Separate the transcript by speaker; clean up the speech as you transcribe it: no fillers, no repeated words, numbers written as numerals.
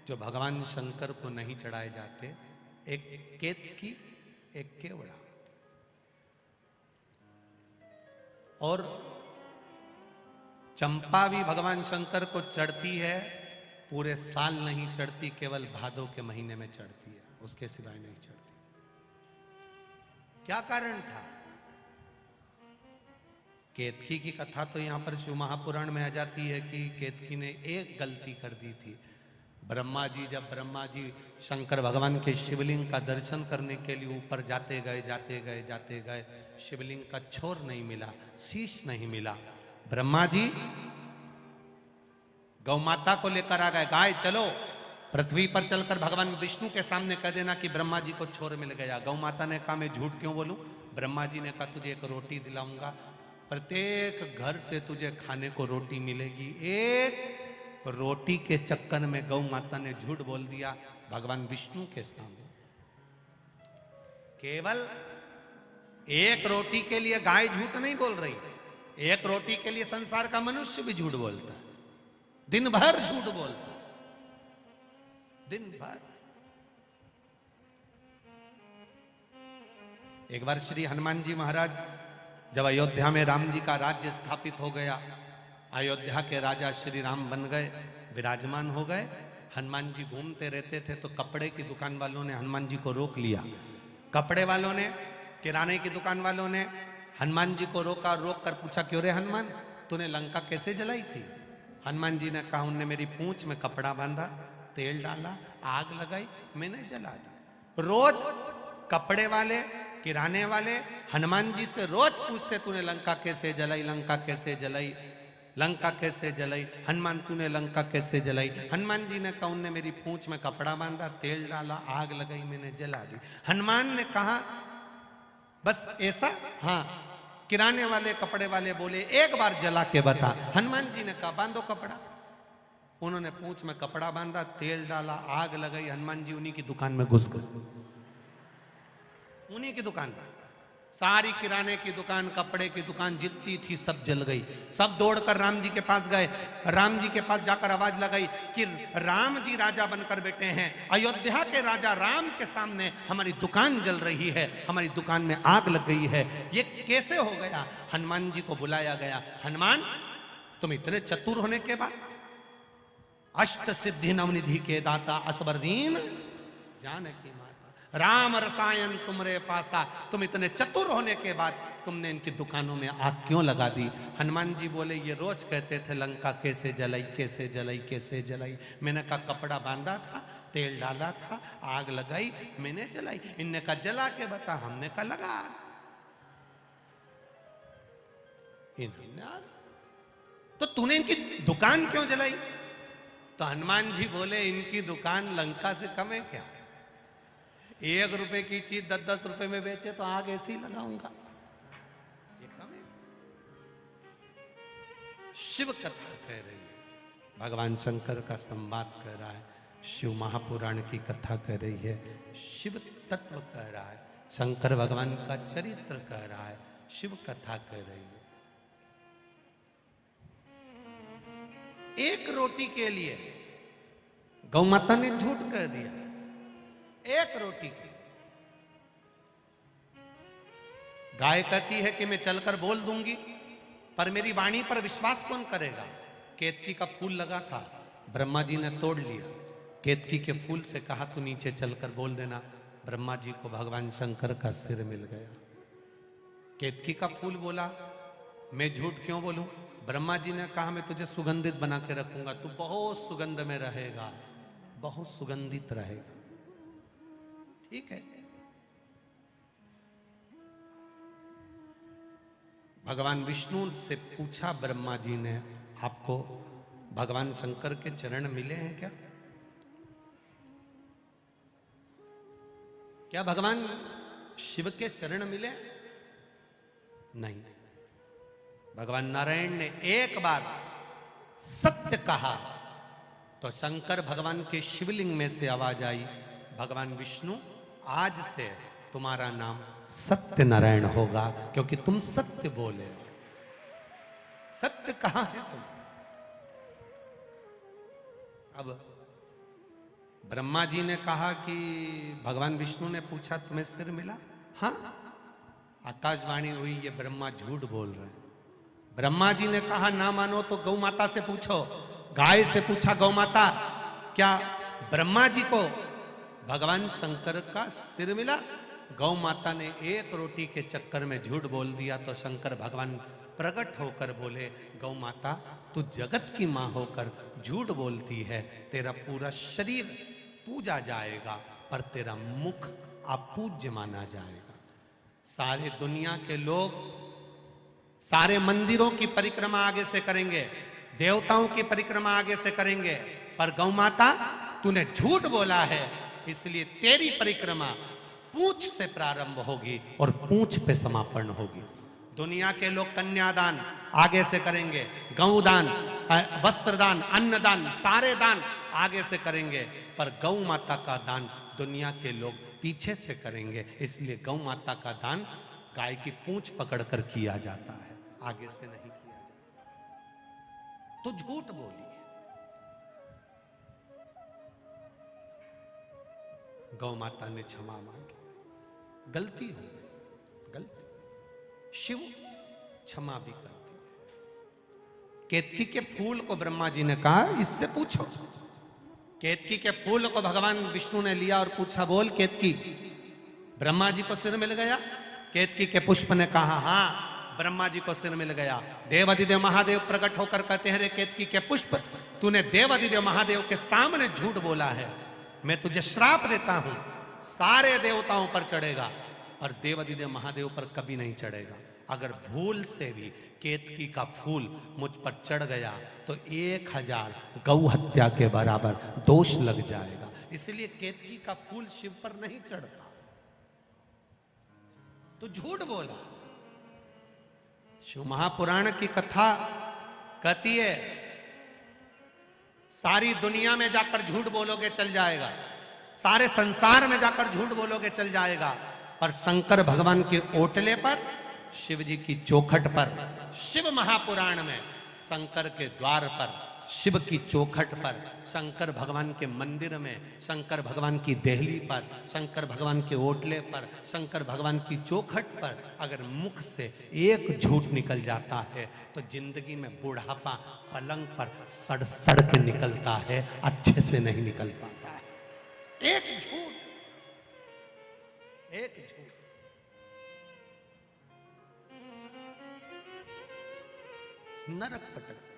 Speaker 1: जो भगवान शंकर को नहीं चढ़ाए जाते, एक केतकी, एक केवड़ा। और चंपा भी भगवान शंकर को चढ़ती है, पूरे साल नहीं चढ़ती, केवल भादों के महीने में चढ़ती है, उसके सिवाय नहीं चढ़ती। क्या कारण था? केतकी की कथा तो यहां पर शिव महापुराण में आ जाती है कि केतकी ने एक गलती कर दी थी। जब ब्रह्मा जी शंकर भगवान के शिवलिंग का दर्शन करने के लिए ऊपर जाते गए, शिवलिंग का छोर नहीं मिला, शीश नहीं मिला। ब्रह्मा जी गौ माता को लेकर आ गए, गाय चलो पृथ्वी पर चलकर भगवान विष्णु के सामने कह देना कि ब्रह्मा जी को छोर मिल गया। गौ माता ने कहा मैं झूठ क्यों बोलूं? ब्रह्मा जी ने कहा तुझे एक रोटी दिलाऊंगा, प्रत्येक घर से तुझे खाने को रोटी मिलेगी। एक रोटी के चक्कर में गौ माता ने झूठ बोल दिया भगवान विष्णु के सामने। केवल एक रोटी के लिए गाय झूठ नहीं बोल रही, एक रोटी के लिए संसार का मनुष्य भी झूठ बोलता है, दिन भर झूठ बोलता है, दिन भर। एक बार श्री हनुमान जी महाराज जब अयोध्या में राम जी का राज्य स्थापित हो गया, अयोध्या के राजा श्री राम बन गए, विराजमान हो गए। हनुमान जी घूमते रहते थे तो कपड़े की दुकान वालों ने हनुमान जी को रोक लिया। कपड़े वालों ने, किराने की दुकान वालों ने हनुमान जी को रोका, रोक कर पूछा क्यों रे हनुमान, तूने लंका कैसे जलाई थी? हनुमान जी ने कहा उनने मेरी पूंछ में कपड़ा बांधा, तेल डाला, आग लगाई, मैंने जला दी। रोज कपड़े वाले, किराने वाले हनुमान जी से रोज पूछते तूने लंका कैसे जलाई, लंका कैसे जलाई, लंका कैसे जलाई, हनुमान तूने लंका कैसे जलाई? हनुमान जी ने कहा उनने मेरी पूंछ में कपड़ा बांधा, तेल डाला, आग लगाई, मैंने जला दी। हनुमान ने कहा बस ऐसा? हाँ। किराने वाले, कपड़े वाले बोले एक बार जला के बता। हनुमान जी ने कहा बांधो कपड़ा। उन्होंने पूंछ में कपड़ा बांधा, तेल डाला, आग लगाई, हनुमान जी उन्हीं की दुकान में घुस गए। उन्हीं की दुकान में सारी किराने की दुकान, कपड़े की दुकान जितनी थी सब जल गई। सब दौड़कर राम जी के पास गए। राम जी के पास जाकर आवाज लगाई कि राम जी राजा बनकर बैठे हैं, अयोध्या के राजा राम के सामने हमारी दुकान जल रही है, हमारी दुकान में आग लग गई है, ये कैसे हो गया? हनुमान जी को बुलाया गया। हनुमान तुम इतने चतुर होने के बाद, अष्ट सिद्धि नवनिधि के दाता, असबर दीन जानकी माता, राम रसायन तुमरे पासा, तुम इतने चतुर होने के बाद तुमने इनकी दुकानों में आग क्यों लगा दी? हनुमान जी बोले ये रोज कहते थे लंका कैसे जलाई, कैसे जलाई, कैसे जलाई। मैंने कहा कपड़ा बांधा था, तेल डाला था, आग लगाई, मैंने जलाई। इनने कहा जला के बता, हमने कहा लगा। तो तूने इनकी दुकान क्यों जलाई? तो हनुमान जी बोले इनकी दुकान लंका से कम है क्या? 1 रुपए की चीज 10-10 रुपए में बेचे तो आग ऐसे ही लगाऊंगा, ये कम है? शिव कथा कह रही है, भगवान शंकर का संवाद कह रहा है, शिव महापुराण की कथा कह रही है, शिव तत्व कह रहा है, शंकर भगवान का चरित्र कह रहा है, शिव कथा कह रही है। एक रोटी के लिए गौ माता ने झूठ कह दिया, एक रोटी की। गाय कहती है कि मैं चलकर बोल दूंगी, पर मेरी वाणी पर विश्वास कौन करेगा? केतकी का फूल लगा था, ब्रह्मा जी ने तोड़ लिया। केतकी के फूल से कहा तू नीचे चलकर बोल देना, ब्रह्मा जी को भगवान शंकर का सिर मिल गया। केतकी का फूल बोला मैं झूठ क्यों बोलूं? ब्रह्मा जी ने कहा मैं तुझे सुगंधित बना के रखूंगा, तू बहुत सुगंध में रहेगा, बहुत सुगंधित रहेगा। ठीक है। भगवान विष्णु से पूछा ब्रह्मा जी ने, आपको भगवान शंकर के चरण मिले हैं क्या? क्या भगवान शिव के चरण मिले? नहीं। भगवान नारायण ने एक बार सत्य कहा तो शंकर भगवान के शिवलिंग में से आवाज आई, भगवान विष्णु आज से तुम्हारा नाम सत्य नारायण होगा, क्योंकि तुम सत्य बोले। सत्य कहां है तुम? अब ब्रह्मा जी ने कहा कि भगवान विष्णु ने पूछा तुम्हें सिर मिला? हाँ। आकाशवाणी हुई ये ब्रह्मा झूठ बोल रहे हैं। ब्रह्मा जी ने कहा ना मानो तो गौ माता से पूछो। गाय से पूछा गौ माता क्या ब्रह्मा जी को भगवान शंकर का सिर मिला? गौ माता ने एक रोटी के चक्कर में झूठ बोल दिया तो शंकर भगवान प्रकट होकर बोले गौ माता तू जगत की मां होकर झूठ बोलती है, तेरा पूरा शरीर पूजा जाएगा पर तेरा मुख अपूज्य माना जाएगा। सारे दुनिया के लोग सारे मंदिरों की परिक्रमा आगे से करेंगे, देवताओं की परिक्रमा आगे से करेंगे, पर गौ माता तूने झूठ बोला है इसलिए तेरी परिक्रमा पूंछ से प्रारंभ होगी और पूंछ पे समापन होगी। दुनिया के लोग कन्यादान आगे से करेंगे, गौदान, वस्त्रदान, अन्नदान, सारे दान आगे से करेंगे, पर गौ माता का दान दुनिया के लोग पीछे से करेंगे। इसलिए गौ माता का दान गाय की पूंछ पकड़कर किया जाता है, आगे से नहीं किया जाता। तो झूठ बोली है। गौ माता ने क्षमा मांगी, गलती हो गई, गलती। शिव क्षमा भी करती है। केतकी के फूल को ब्रह्मा जी ने कहा इससे पूछो। केतकी के फूल को भगवान विष्णु ने लिया और पूछा बोल केतकी ब्रह्मा जी को सिर मिल गया? केतकी के पुष्प ने कहा हाँ ब्रह्मा जी को सिर मिल गया। देवाधिदेव महादेव प्रकट होकर कहते हैं रे केतकी के पुष्प तूने देवाधिदेव महादेव के सामने झूठ बोला है, मैं तुझे श्राप देता हूं, सारे देवताओं पर चढ़ेगा और देवाधिदेव महादेव पर कभी नहीं चढ़ेगा। अगर भूल से भी केतकी का फूल मुझ पर चढ़ गया तो 1000 गौ हत्या के बराबर दोष लग जाएगा। इसलिए केतकी का फूल शिव पर नहीं चढ़ता। तो झूठ बोला। शिव महापुराण की कथा कहती है सारी दुनिया में जाकर झूठ बोलोगे चल जाएगा, सारे संसार में जाकर झूठ बोलोगे चल जाएगा, पर शंकर भगवान के ओटले पर, शिव जी की चौखट पर, शिव महापुराण में शंकर के द्वार पर, शिव की चौखट पर, शंकर भगवान के मंदिर में, शंकर भगवान की देहली पर, शंकर भगवान के ओटले पर, शंकर भगवान की चौखट पर अगर मुख से एक झूठ निकल जाता है तो जिंदगी में बुढ़ापा पलंग पर सड़ सड़ के निकलता है, अच्छे से नहीं निकल पाता है। एक झूठ, एक झूठ। नरक पटक